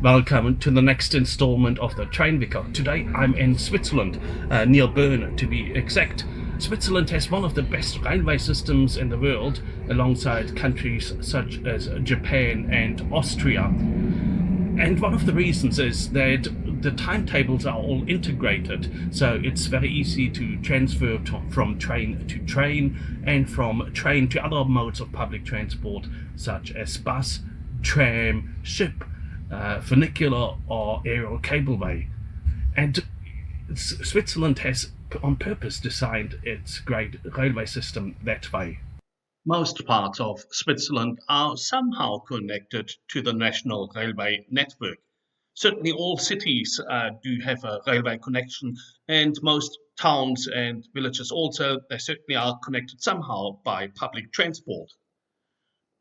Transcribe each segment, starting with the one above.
Welcome to the next installment of the Train Vicar. Today I'm in Switzerland, near Bern to be exact. Switzerland has one of the best railway systems in the world, alongside countries such as Japan and Austria. And one of the reasons is that the timetables are all integrated, so it's very easy to transfer from train to train and from train to other modes of public transport, such as bus, tram, ship, funicular or aerial cableway. And Switzerland has on purpose designed its great railway system that way. Most parts of Switzerland are somehow connected to the national railway network. Certainly, all cities do have a railway connection, and most towns and villages also, they certainly are connected somehow by public transport.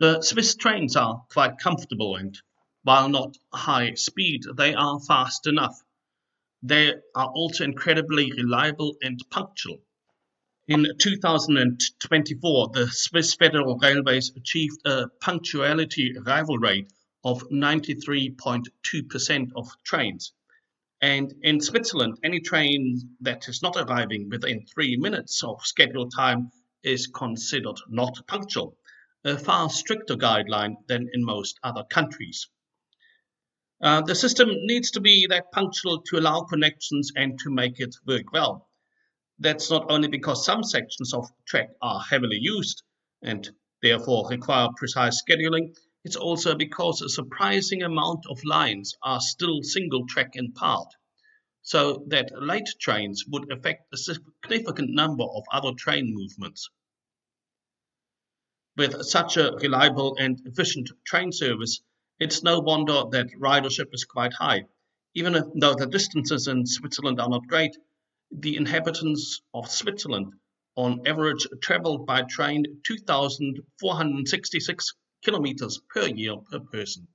The Swiss trains are quite comfortable, and while not high speed, they are fast enough. They are also incredibly reliable and punctual. In 2024, the Swiss Federal Railways achieved a punctuality arrival rate of 93.2% of trains. And in Switzerland, any train that is not arriving within 3 minutes of scheduled time is considered not punctual, a far stricter guideline than in most other countries. The system needs to be that punctual to allow connections and to make it work well. That's not only because some sections of track are heavily used and therefore require precise scheduling, it's also because a surprising amount of lines are still single track in part, so that late trains would affect a significant number of other train movements. With such a reliable and efficient train service, it's no wonder that ridership is quite high. Even though the distances in Switzerland are not great, the inhabitants of Switzerland on average travel by train 2,466 kilometers per year per person.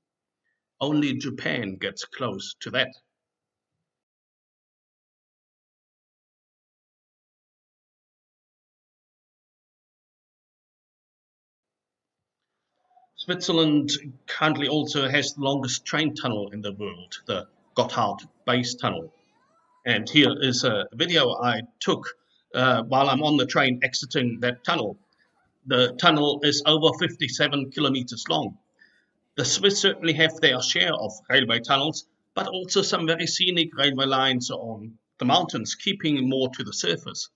Only Japan gets close to that. Switzerland currently also has the longest train tunnel in the world, the Gotthard Base Tunnel. And here is a video I took while I'm on the train exiting that tunnel. The tunnel is over 57 kilometers long. The Swiss certainly have their share of railway tunnels, but also some very scenic railway lines on the mountains, keeping more to the surface.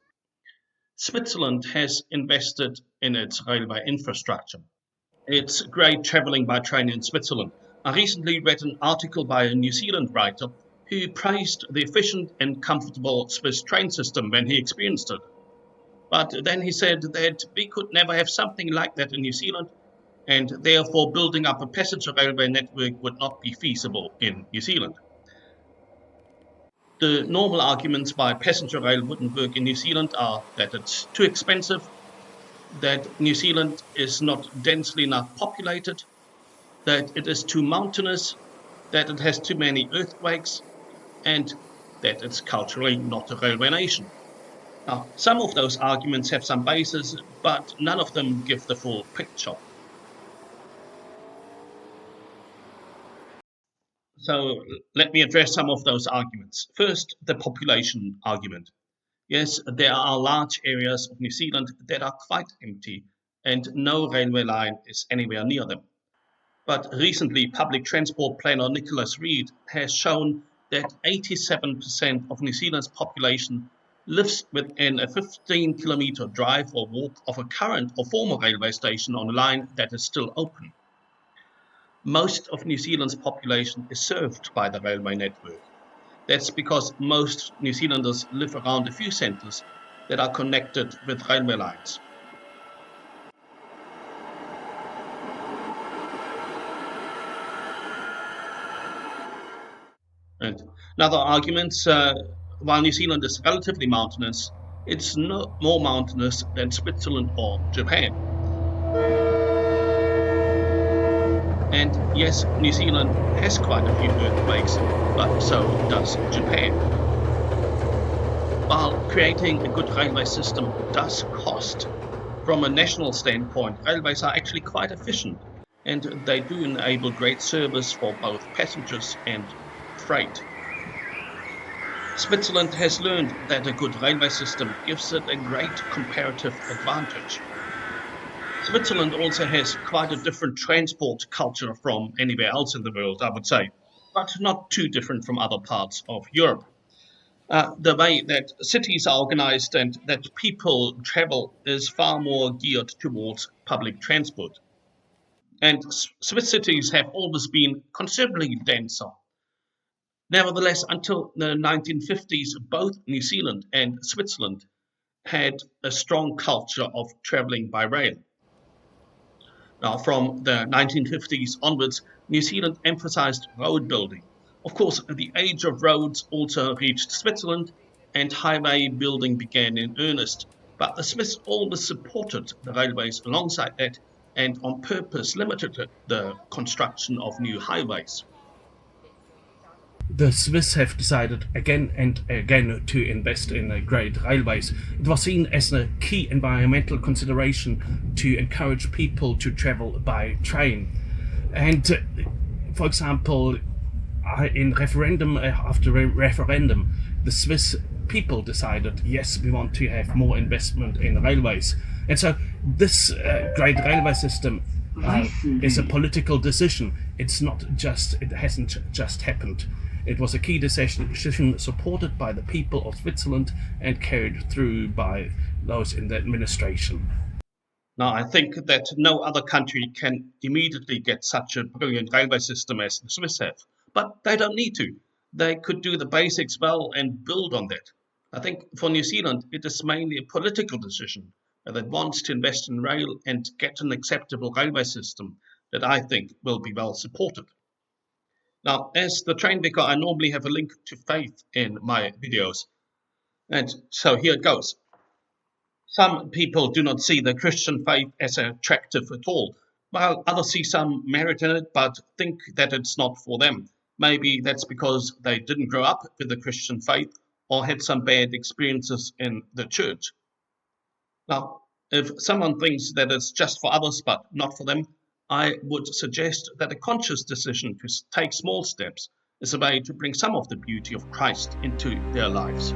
Switzerland has invested in its railway infrastructure. It's great traveling by train in Switzerland. I recently read an article by a New Zealand writer who praised the efficient and comfortable Swiss train system when he experienced it. But then he said that we could never have something like that in New Zealand, and therefore building up a passenger railway network would not be feasible in New Zealand. The normal arguments why passenger rail wouldn't work in New Zealand are that it's too expensive, that New Zealand is not densely enough populated, that it is too mountainous, that it has too many earthquakes, and that it's culturally not a railway nation. Now, some of those arguments have some basis, but none of them give the full picture. So let me address some of those arguments. First, the population argument. Yes, there are large areas of New Zealand that are quite empty, and no railway line is anywhere near them. But recently, public transport planner Nicholas Reid has shown that 87% of New Zealand's population lives within a 15-kilometer drive or walk of a current or former railway station on a line that is still open. Most of New Zealand's population is served by the railway network. That's because most New Zealanders live around a few centres that are connected with railway lines. And another argument, while New Zealand is relatively mountainous, it's no more mountainous than Switzerland or Japan. And yes, New Zealand has quite a few earthquakes, but so does Japan. While creating a good railway system does cost, from a national standpoint, railways are actually quite efficient. and they do enable great service for both passengers and freight. Switzerland has learned that a good railway system gives it a great comparative advantage. Switzerland also has quite a different transport culture from anywhere else in the world, I would say, but not too different from other parts of Europe. The way that cities are organized and that people travel is far more geared towards public transport. And Swiss cities have always been considerably denser. Nevertheless, until the 1950s, both New Zealand and Switzerland had a strong culture of traveling by rail. Now, from the 1950s onwards, New Zealand emphasized road building. Of course, the age of roads also reached Switzerland, and highway building began in earnest. But the Swiss always supported the railways alongside that and on purpose limited the construction of new highways. The Swiss have decided again and again to invest in great railways. It was seen as a key environmental consideration to encourage people to travel by train. And, for example, in referendum after referendum, the Swiss people decided, yes, we want to have more investment in railways. And so this great railway system is a political decision. It hasn't just happened. It was a key decision supported by the people of Switzerland and carried through by those in the administration. Now, I think that no other country can immediately get such a brilliant railway system as the Swiss have. But they don't need to. They could do the basics well and build on that. I think for New Zealand, it is mainly a political decision that wants to invest in rail and get an acceptable railway system that I think will be well supported. Now, as the train vicar, I normally have a link to faith in my videos. And so here it goes. Some people do not see the Christian faith as attractive at all, while others see some merit in it but think that it's not for them. Maybe that's because they didn't grow up with the Christian faith or had some bad experiences in the church. Now, if someone thinks that it's just for others but not for them, I would suggest that a conscious decision to take small steps is a way to bring some of the beauty of Christ into their lives.